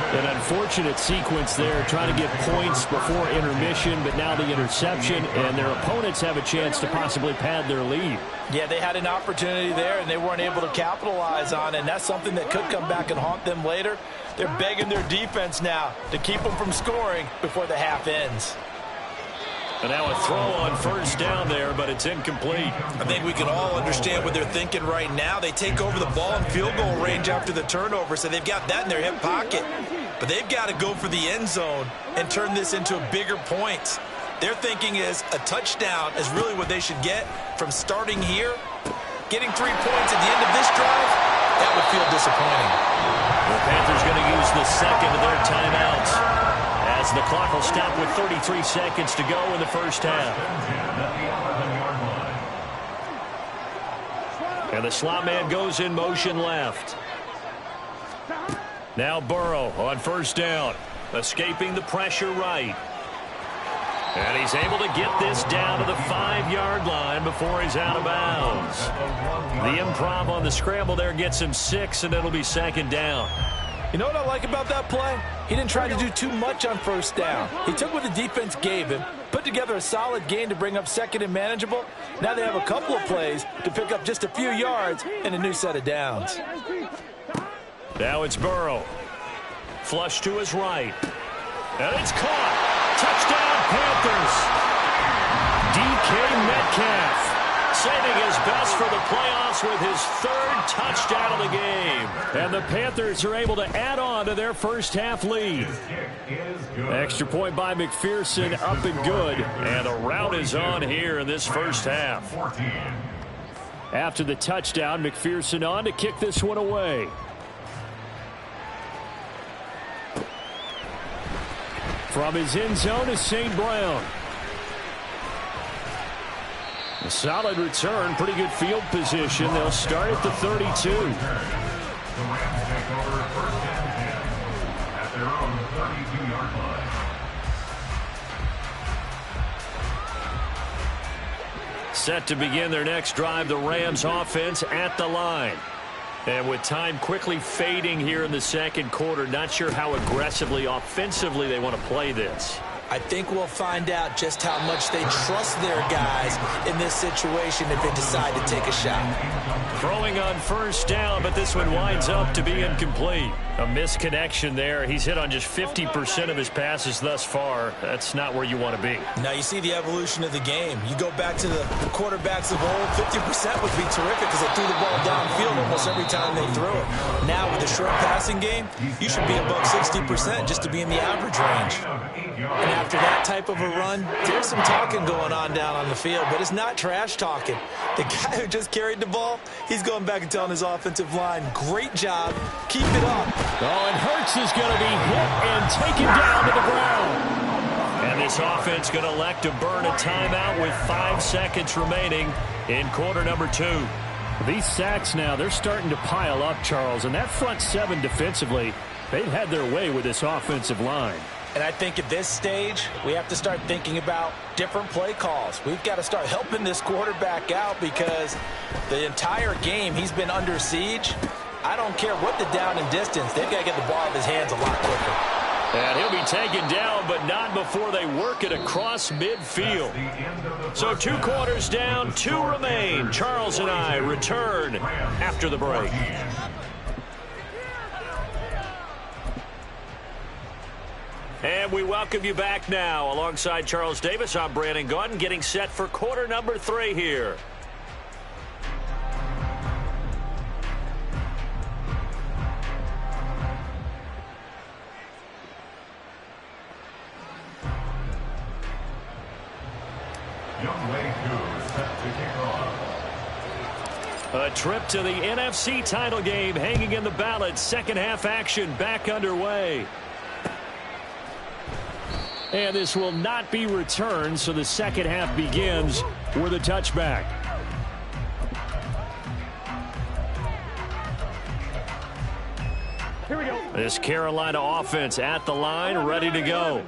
C: An unfortunate sequence there, trying to get points before intermission, but now the interception, and their opponents have a chance to possibly pad their lead.
J: Yeah, they had an opportunity there, and they weren't able to capitalize on it, and that's something that could come back and haunt them later. They're begging their defense now to keep them from scoring before the half ends.
C: And now a throw on 1st down there, but it's incomplete.
D: I think we can all understand what they're thinking right now. They take over the ball in field goal range after the turnover, so they've got that in their hip pocket. But they've got to go for the end zone and turn this into a bigger point. Their thinking is a touchdown is really what they should get from starting here. Getting 3 points at the end of this drive, that would feel disappointing.
C: The Panthers going to use the second of their timeouts, as the clock will stop with 33 seconds to go in the first half. And the slot man goes in motion left. Now Burrow on 1st down, escaping the pressure right. And he's able to get this down to the 5-yard line before he's out of bounds. The improv on the scramble there gets him 6, and it'll be 2nd down.
J: You know what I like about that play? He didn't try to do too much on 1st down. He took what the defense gave him, put together a solid gain to bring up 2nd and manageable. Now they have a couple of plays to pick up just a few yards and a new set of downs.
C: Now it's Burrow. Flush to his right. And it's caught. Touchdown, Panthers. DK Metcalf saving his best for the playoffs with his 3rd touchdown of the game. And the Panthers are able to add on to their first half lead. Extra point by McPherson, up and good. And the rout is on here in this first half. After the touchdown, McPherson on to kick this one away. From his end zone is St. Brown. A solid return, pretty good field position. They'll start at the 32.
E: The Rams take over 1st and 10 at their own from the 32-yard line.
C: Set to begin their next drive, the Rams offense at the line. And with time quickly fading here in the second quarter, not sure how aggressively, offensively they want to play this.
D: I think we'll find out just how much they trust their guys in this situation if they decide to take a shot.
C: Throwing on first down, but this one winds up to be incomplete. A misconnection there. He's hit on just 50% of his passes thus far. That's not where you want to be.
D: Now you see the evolution of the game. You go back to the quarterbacks of old, 50% would be terrific because they threw the ball downfield almost every time they threw it. Now with the short passing game, you should be above 60% just to be in the average range. And after that type of a run, there's some talking going on down on the field, but it's not trash talking. The guy who just carried the ball, he's going back and telling his offensive line, great job, keep it up.
C: Oh, and Hurts is going to be hit and taken down to the ground. And this offense going to elect to burn a timeout with 5 seconds remaining in quarter number 2.
I: These sacks now, they're starting to pile up, Charles, and that front seven defensively, they've had their way with this offensive line.
D: And I think at this stage, we have to start thinking about different play calls. We've got to start helping this quarterback out because the entire game he's been under siege. I don't care what the down and distance. They've got to get the ball out of his hands a lot quicker.
C: And he'll be taken down, but not before they work it across midfield. So 2 quarters down, 2 remain. Charles and I return after the break. And we welcome you back now. Alongside Charles Davis, I'm Brandon Gaudin, getting set for quarter number 3 here. A trip to the NFC title game hanging in the balance. Second half action back underway. And this will not be returned, so the second half begins with a touchback.
F: Here we go.
C: This Carolina offense at the line, ready to go.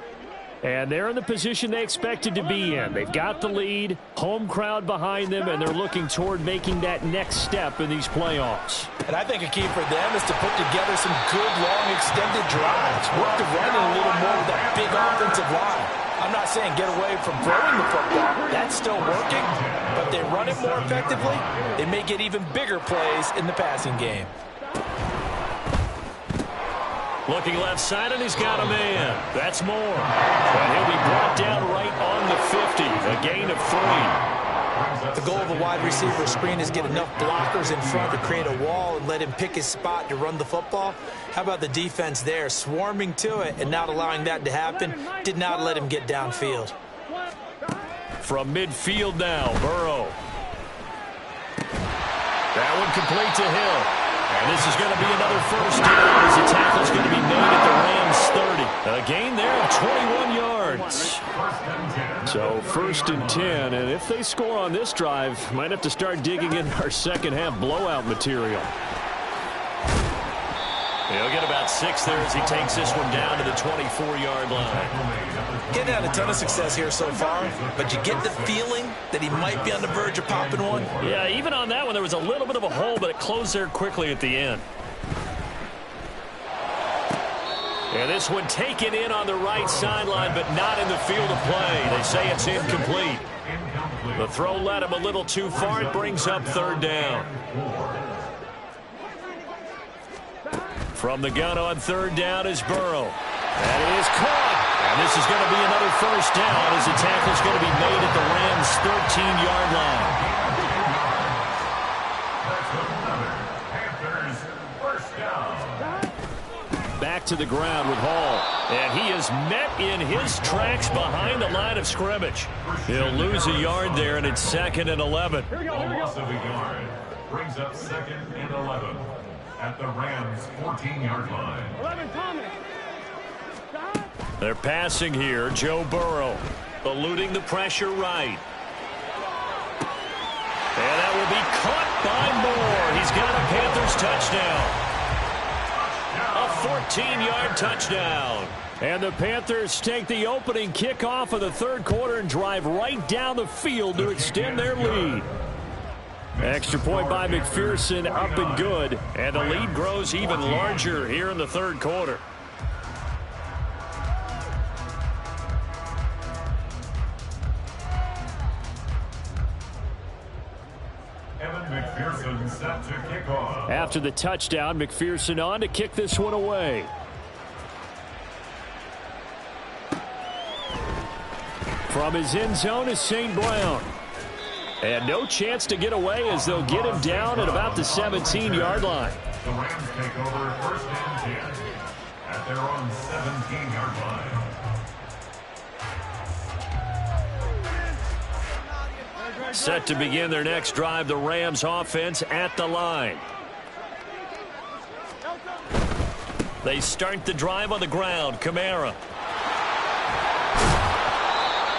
I: And they're in the position they expected to be in. They've got the lead, home crowd behind them, and they're looking toward making that next step in these playoffs.
D: And I think a key for them is to put together some good, long, extended drives. Work the running a little more with that big offensive line. I'm not saying get away from throwing the football. That's still working, but they run it more effectively. They may get even bigger plays in the passing game.
C: Looking left side, and he's got a man. That's Moore. And he'll be brought down right on the 50. A gain of 3.
D: The goal of a wide receiver screen is get enough blockers in front to create a wall and let him pick his spot to run the football. How about the defense there, swarming to it and not allowing that to happen? Did not let him get downfield.
C: From midfield now, Burrow. That one complete to Hill. And this is going to be another first down as the tackle's going to be made at the Rams 30. A gain there of 21 yards. So first and 10, and if they score on this drive, might have to start digging in our second half blowout material. He'll get about 6 there as he takes this one down to the 24-yard line.
D: Getting had a ton of success here so far, but you get the feeling that he might be on the verge of popping one.
C: Yeah, even on that one, there was a little bit of a hole, but it closed there quickly at the end. And this one taken in on the right sideline, but not in the field of play. They say it's incomplete. The throw led him a little too far. It brings up 3rd down. From the gun on 3rd down is Burrow. That is caught. And this is going to be another first down as the tackle's going to be made at the Rams' 13-yard line. Back to the ground with Hall. And he is met in his tracks behind the line of scrimmage. He'll lose a yard there, and it's 2nd and 11.
E: Loss of a yard brings up 2nd and 11. At the Rams' 14-yard line.
F: 11, Thomas.
C: They're passing here. Joe Burrow eluding the pressure right. And that will be caught by Moore. He's got a Panthers touchdown. A 14-yard touchdown. And the Panthers take the opening kickoff of the third quarter and drive right down the field to extend their lead. Extra point by McPherson, up and good. And the lead grows even larger here in the third quarter.
E: McPherson set to kick off.
C: After the touchdown, McPherson on to kick this one away. From his end zone is St. Brown. And no chance to get away as they'll get him down at about the 17-yard line.
E: The Rams take over first and 10 at their own 17-yard line.
C: Set to begin their next drive, the Rams offense at the line. They start the drive on the ground. Kamara.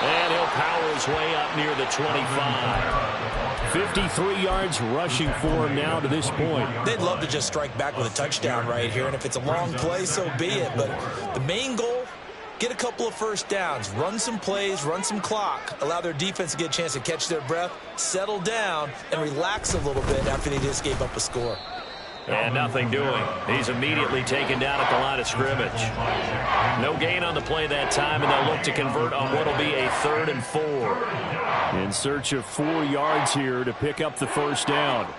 C: And he'll power his way up near the 25. 53 yards rushing for him now to this point.
D: They'd love to just strike back with a touchdown right here, and if it's a long play, so be it. But the main goal, get a couple of first downs, run some plays, run some clock, allow their defense to get a chance to catch their breath, settle down, and relax a little bit after they just gave up a score.
C: And nothing doing. He's immediately taken down at the line of scrimmage. No gain on the play that time, and they'll look to convert on what will be a 3rd and 4. In search of 4 yards here to pick up the first down.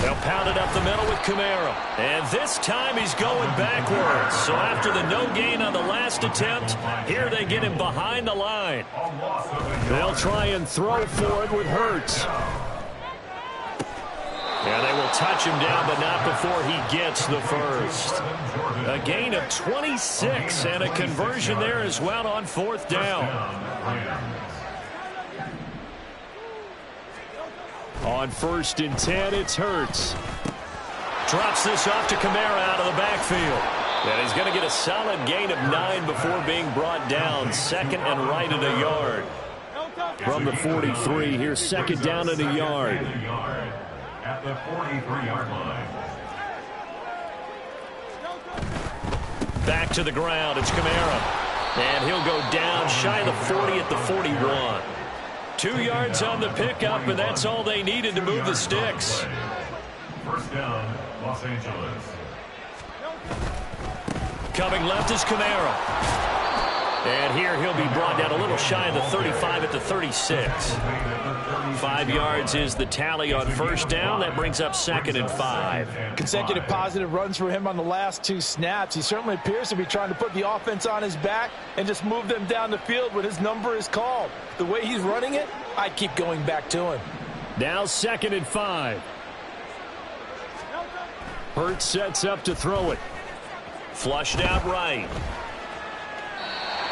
C: They'll pound it up the middle with Kamara. And this time he's going backwards. So after the no gain on the last attempt, here they get him behind the line. They'll try and throw for it with Hurts. And they will touch him down, but not before he gets the first. A gain of 26 and a conversion there as well on 4th down. On 1st and 10, it's Hurts. Drops this off to Kamara out of the backfield. And he's going to get a solid gain of 9 before being brought down. 2nd and right at a yard. From the 43, here's 2nd down and a yard.
E: At the 43-yard line.
C: Back to the ground, it's Kamara. And he'll go down shy of the 40 at the 41. 2 yards on the pickup, and that's all they needed to move the sticks.
E: First down, Los Angeles.
C: Coming left is Kamara. And here he'll be brought down a little shy of the 35 at the 36. 5 yards is the tally on 1st down. That brings up 2nd and 5.
J: Consecutive positive runs for him on the last 2 snaps. He certainly appears to be trying to put the offense on his back and just move them down the field when his number is called. The way he's running it, I'd keep going back to him.
C: Now 2nd and 5. Hurts sets up to throw it. Flushed out right.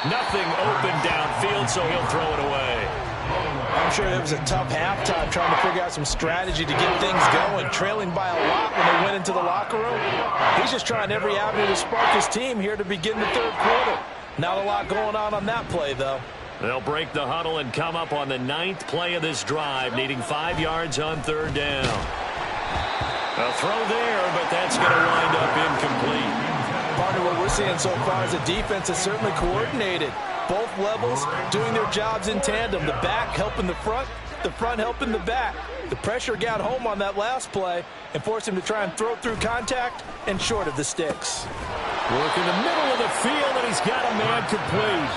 C: Nothing open downfield, so he'll throw it away.
J: I'm sure it was a tough halftime trying to figure out some strategy to get things going. Trailing by a lot when they went into the locker room. He's just trying every avenue to spark his team here to begin the 3rd quarter. Not a lot going on that play, though.
C: They'll break the huddle and come up on the 9th play of this drive, needing 5 yards on 3rd down. A throw there, but that's going to wind up incomplete.
J: Part of what we're seeing so far is the defense is certainly coordinated. Both levels doing their jobs in tandem. The back helping the front helping the back. The pressure got home on that last play and forced him to try and throw through contact and short of the sticks.
C: Work in the middle of the field, and he's got a man complete.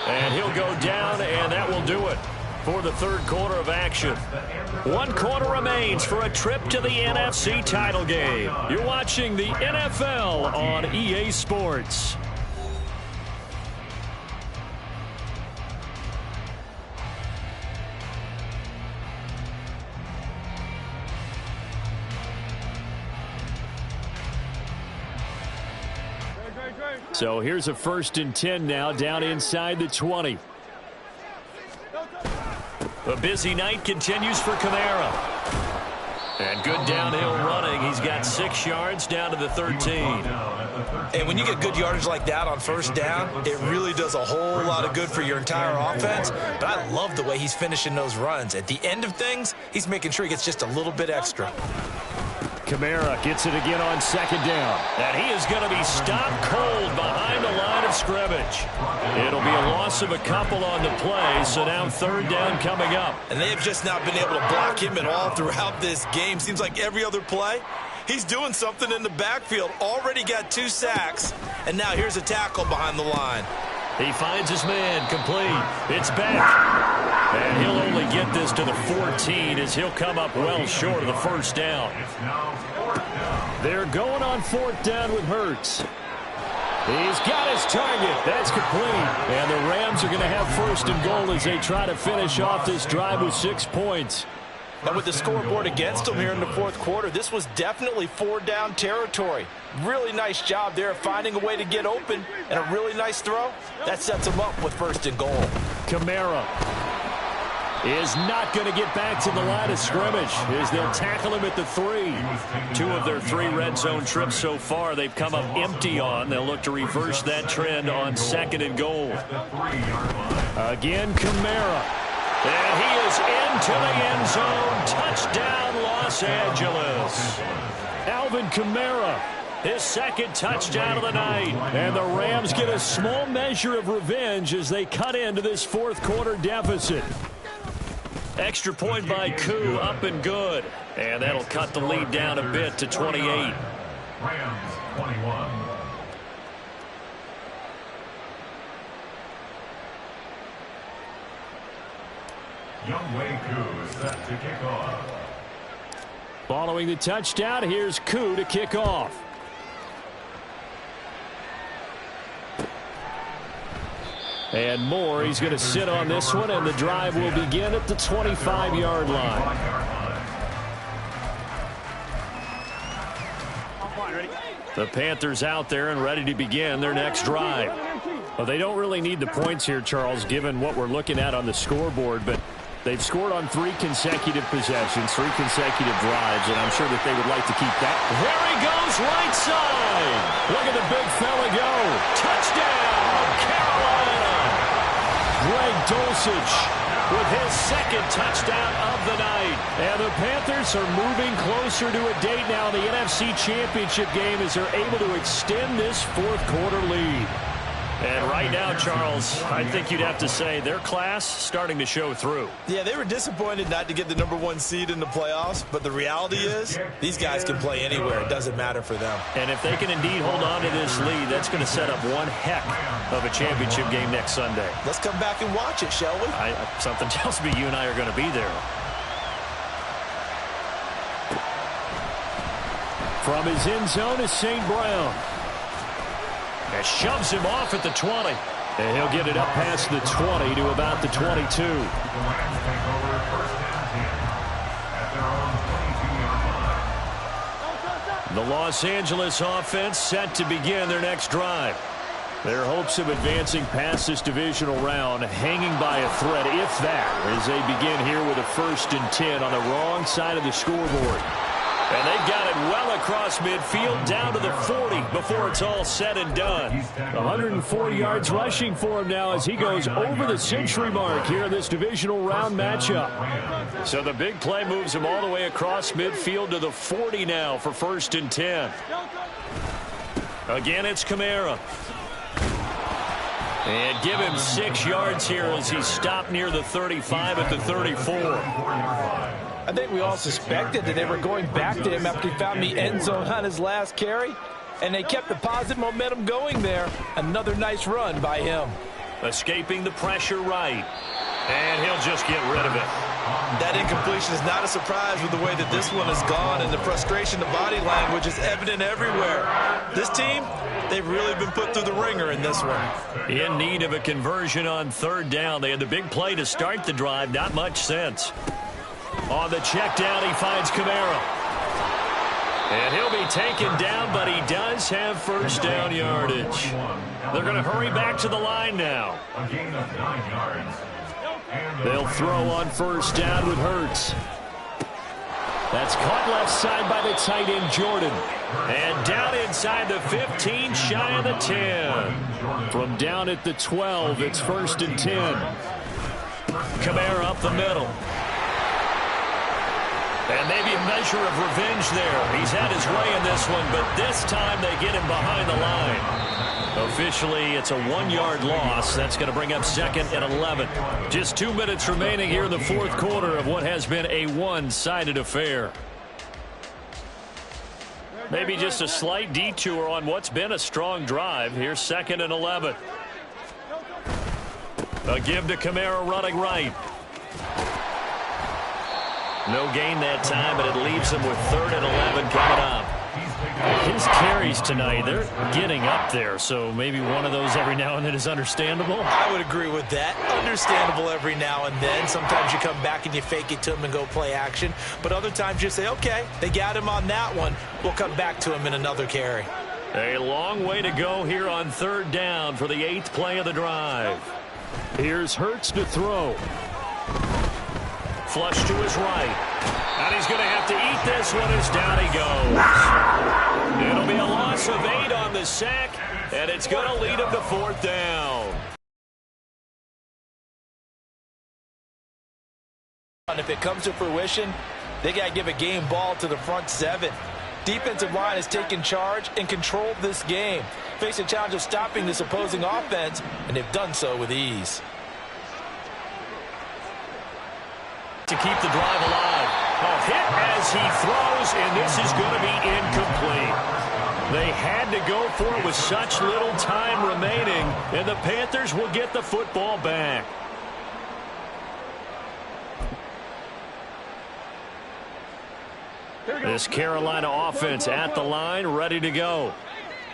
C: And he'll go down, and that will do it for the 3rd quarter of action. 1 quarter remains for a trip to the NFC title game. You're watching the NFL on EA Sports. So here's a 1st and 10 now, down inside the 20. A busy night continues for Kamara. And good downhill running. He's He's got 6 yards down to the 13.
D: And when you get good yardage like that on first down, it really does a whole lot of good for your entire offense. But I love the way he's finishing those runs. At the end of things, he's making sure he gets just a little bit extra.
C: Kamara gets it again on second down. And he is going to be stopped cold behind the line of scrimmage. It'll be a loss of a couple on the play, so now third down coming up.
D: And they have just not been able to block him at all throughout this game. Seems like every other play, he's doing something in the backfield. Already got 2 sacks, and now here's a tackle behind the line.
C: He finds his man, complete. It's back. And he'll only get this to the 14 as he'll come up well short of the first down. They're going on fourth down with Hurts. He's got his target. That's complete. And the Rams are going to have first and goal as they try to finish off this drive with 6 points.
J: And with the scoreboard against them here in the fourth quarter, this was definitely 4-down territory. Really nice job there finding a way to get open, and a really nice throw. That sets them up with first and goal.
C: Kamara is not going to get back to the line of scrimmage as they'll tackle him at the 3. 2 of their 3 red zone trips so far they've come up empty on. They'll look to reverse that trend on second and goal. Again, Kamara. And he is into the end zone. Touchdown, Los Angeles. Alvin Kamara, his second touchdown of the night. And the Rams get a small measure of revenge as they cut into this fourth quarter deficit. Extra point by Koo, up and good. And that'll cut the lead down a bit to 28.
E: Rams 21. Younghoe Koo is set to kick off.
C: Following the touchdown, here's Koo to kick off. And Moore, he's going to sit on this one, and the drive will begin at the 25-yard line. The Panthers out there and ready to begin their next drive. Well, they don't really need the points here, Charles, given what we're looking at on the scoreboard, but they've scored on 3 consecutive possessions, 3 consecutive drives, and I'm sure that they would like to keep that. There he goes, right side. Look at the big fella go. Touchdown, Carolina. Greg Dulcich with his second touchdown of the night. And the Panthers are moving closer to a date now in the NFC Championship game as they're able to extend this fourth quarter lead. And right now, Charles, I think you'd have to say their class starting to show through.
D: Yeah, they were disappointed not to get the #1 seed in the playoffs, but the reality is these guys can play anywhere. It doesn't matter for them.
C: And if they can indeed hold on to this lead, that's going to set up one heck of a championship game next Sunday.
D: Let's come back and watch it, shall we?
C: Something tells me you and I are going to be there. From his end zone is St. Brown. And shoves him off at the 20. And he'll get it up past the 20 to about the 22.
E: The Rams take over first and 10 at their own 22-yard line.
C: The Los Angeles offense set to begin their next drive. Their hopes of advancing past this divisional round hanging by a thread, if that, as they begin here with a first and 10 on the wrong side of the scoreboard. And they've got it well across midfield down to the 40 before it's all said and done. 104 yards rushing for him now as he goes over the century mark here in this divisional round matchup. So the big play moves him all the way across midfield to the 40 now for first and 10. Again, it's Kamara. And give him 6 yards here as he's stopped near the 35 at the 34.
J: I think we all suspected that they were going back to him after he found the end zone on his last carry, and they kept the positive momentum going there. Another nice run by him.
C: Escaping the pressure right, and he'll just get rid of it.
D: That incompletion is not a surprise with the way that this one has gone, and the frustration, the body language is evident everywhere. This team, they've really been put through the ringer in this one.
C: In need of a conversion on third down. They had the big play to start the drive, not much sense. On the check down, he finds Kamara. And he'll be taken down, but he does have first down yardage. They're going to hurry back to the line now.
E: A gain of 9 yards.
C: They'll throw on first down with Hurts. That's caught left side by the tight end, Jordan. And down inside the 15, shy of the 10. From down at the 12, it's 1st and 10. Kamara up the middle. And maybe a measure of revenge there. He's had his way in this one, but this time they get him behind the line. Officially, it's a 1-yard loss. That's going to bring up 2nd and 11. Just 2 minutes remaining here in the 4th quarter of what has been a one-sided affair. Maybe just a slight detour on what's been a strong drive. Here's 2nd and 11. A give to Kamara running right. No gain that time, and it leaves him with 3rd and 11 coming up. His carries tonight, they're getting up there, so maybe one of those every now and then is understandable.
D: I would agree with that. Understandable every now and then. Sometimes you come back and you fake it to him and go play action. But other times you say, okay, they got him on that one. We'll come back to him in another carry.
C: A long way to go here on 3rd down for the 8th play of the drive. Here's Hurts to throw. Flush to his right. And he's going to have to eat this one as down he goes. It'll be a loss of 8 on the sack, and it's going to lead him to 4th down.
J: And if it comes to fruition, they got to give a game ball to the front 7. Defensive line has taken charge and controlled this game. Face a challenge of stopping this opposing offense, and they've done so with ease.
C: To keep the drive alive. A hit as he throws, and this is going to be incomplete. They had to go for it with such little time remaining, and the Panthers will get the football back. This Carolina offense at the line, ready to go.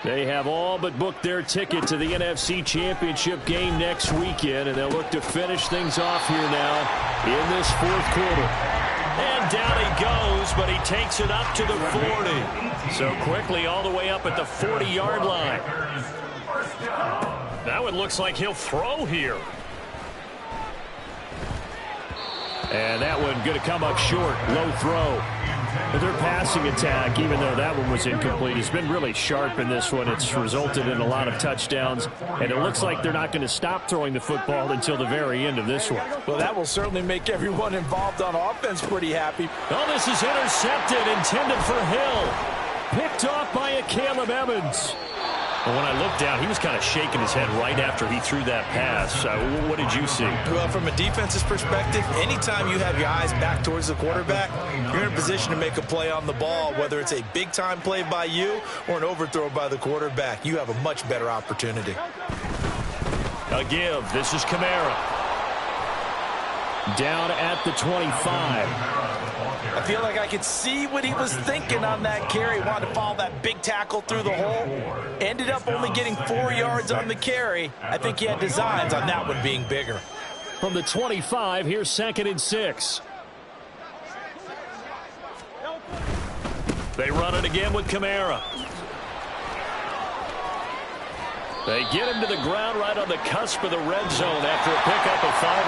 C: They have all but booked their ticket to the NFC Championship game next weekend, and they'll look to finish things off here now in this 4th quarter. And down he goes, but he takes it up to the 40. So quickly all the way up at the 40-yard line. Now it looks like he'll throw here. And that one going to come up short. Low throw. But their passing attack, even though that one was incomplete, has been really sharp in this one. It's resulted in a lot of touchdowns, and it looks like they're not going to stop throwing the football until the very end of this one.
J: Well, that will certainly make everyone involved on offense pretty happy.
C: Oh, this is intercepted, intended for Hill. Picked off by a Caleb Evans. Well, when I looked down, he was kind of shaking his head right after he threw that pass. What did you see?
D: Well, from a defense's perspective, anytime you have your eyes back towards the quarterback, you're in a position to make a play on the ball, whether it's a big-time play by you or an overthrow by the quarterback. You have a much better opportunity.
C: A give. This is Kamara. Down at the 25.
J: I feel like I could see what he was thinking on that carry. Wanted to follow that big tackle through the hole. Ended up only getting 4 yards on the carry. I think he had designs on that one being bigger.
C: From the 25, here's 2nd and 6. They run it again with Kamara. They get him to the ground right on the cusp of the red zone after a pickup of 5.